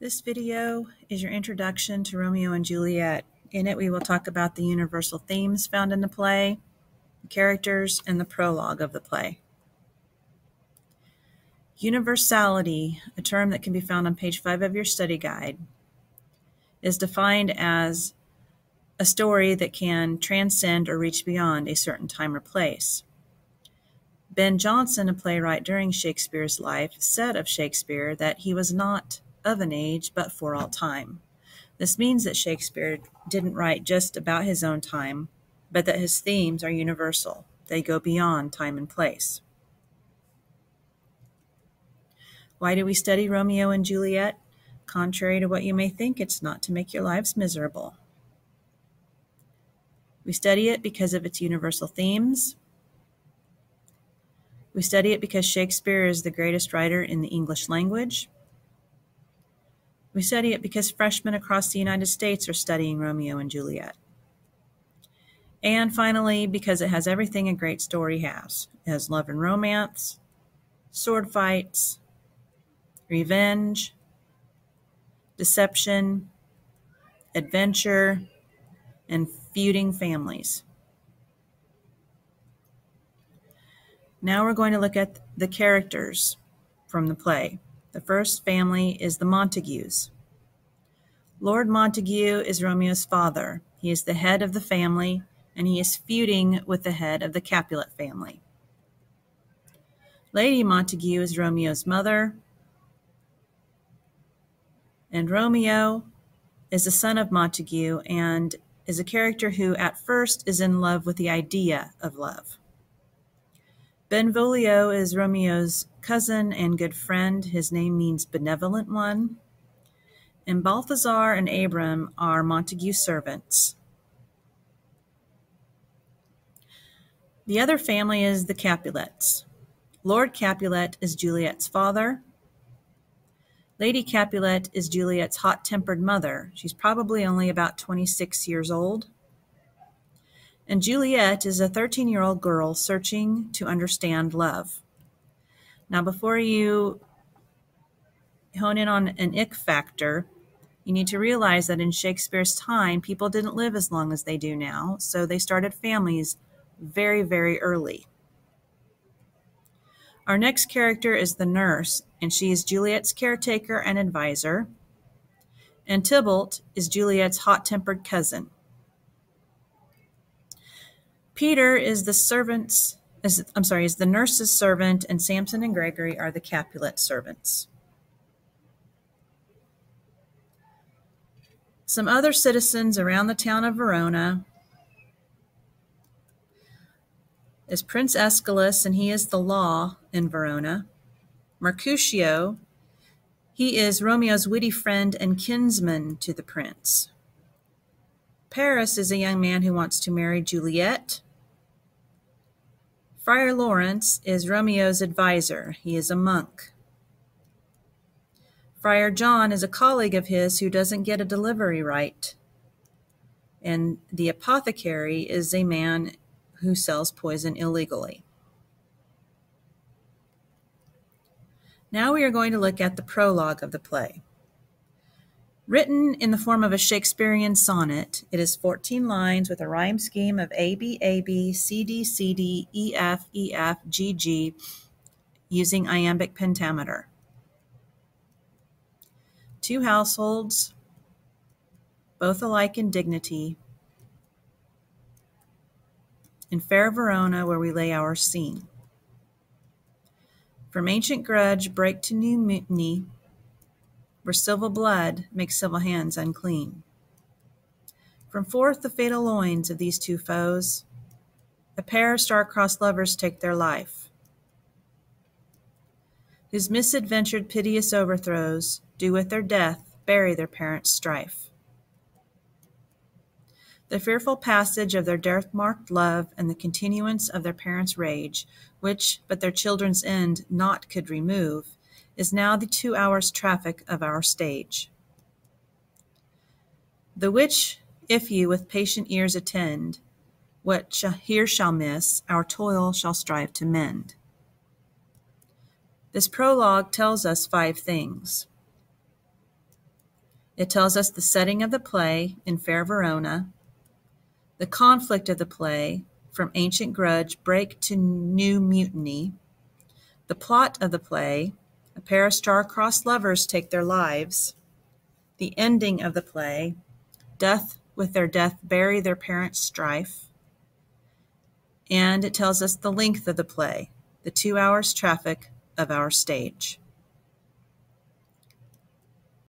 This video is your introduction to Romeo and Juliet. In it, we will talk about the universal themes found in the play, the characters, and the prologue of the play. Universality, a term that can be found on page 5 of your study guide, is defined as a story that can transcend or reach beyond a certain time or place. Ben Jonson, a playwright during Shakespeare's life, said of Shakespeare that he was not of an age, but for all time. This means that Shakespeare didn't write just about his own time, but that his themes are universal. They go beyond time and place. Why do we study Romeo and Juliet? Contrary to what you may think, it's not to make your lives miserable. We study it because of its universal themes. We study it because Shakespeare is the greatest writer in the English language. We study it because freshmen across the United States are studying Romeo and Juliet. And finally, because it has everything a great story has. It has love and romance, sword fights, revenge, deception, adventure, and feuding families. Now we're going to look at the characters from the play. The first family is the Montagues. Lord Montague is Romeo's father. He is the head of the family, and he is feuding with the head of the Capulet family. Lady Montague is Romeo's mother, and Romeo is the son of Montague and is a character who at first is in love with the idea of love. Benvolio is Romeo's cousin and good friend. His name means benevolent one. And Balthazar and Abram are Montague's servants. The other family is the Capulets. Lord Capulet is Juliet's father. Lady Capulet is Juliet's hot-tempered mother. She's probably only about 26 years old. And Juliet is a 13-year-old girl searching to understand love. Now, before you hone in on an ick factor, you need to realize that in Shakespeare's time, people didn't live as long as they do now, so they started families very, very early. Our next character is the nurse, and she is Juliet's caretaker and advisor. And Tybalt is Juliet's hot-tempered cousin. Peter is the nurse's servant, and Samson and Gregory are the Capulet servants. Some other citizens around the town of Verona is Prince Aeschylus, and he is the law in Verona. Mercutio, he is Romeo's witty friend and kinsman to the prince. Paris is a young man who wants to marry Juliet. Friar Lawrence is Romeo's advisor. He is a monk. Friar John is a colleague of his who doesn't get a delivery right. And the apothecary is a man who sells poison illegally. Now we are going to look at the prologue of the play. Written in the form of a Shakespearean sonnet, it is 14 lines with a rhyme scheme of A, B, A, B, C, D, C, D, E, F, E, F, G, G, using iambic pentameter. 2 households, both alike in dignity, in fair Verona, where we lay our scene. From ancient grudge break to new mutiny, where civil blood makes civil hands unclean. From forth the fatal loins of these 2 foes, a pair of star-crossed lovers take their life, whose misadventured piteous overthrows do with their death bury their parents' strife. The fearful passage of their death-marked love and the continuance of their parents' rage, which but their children's end naught could remove, is now the 2 hours' traffic of our stage. The which, if you with patient ears attend, what here shall miss, our toil shall strive to mend. This prologue tells us 5 things. It tells us the setting of the play in fair Verona, the conflict of the play, from ancient grudge break to new mutiny, the plot of the play, a pair of star-crossed lovers take their lives, the ending of the play, death with their death bury their parents' strife, and it tells us the length of the play, the 2 hours traffic of our stage.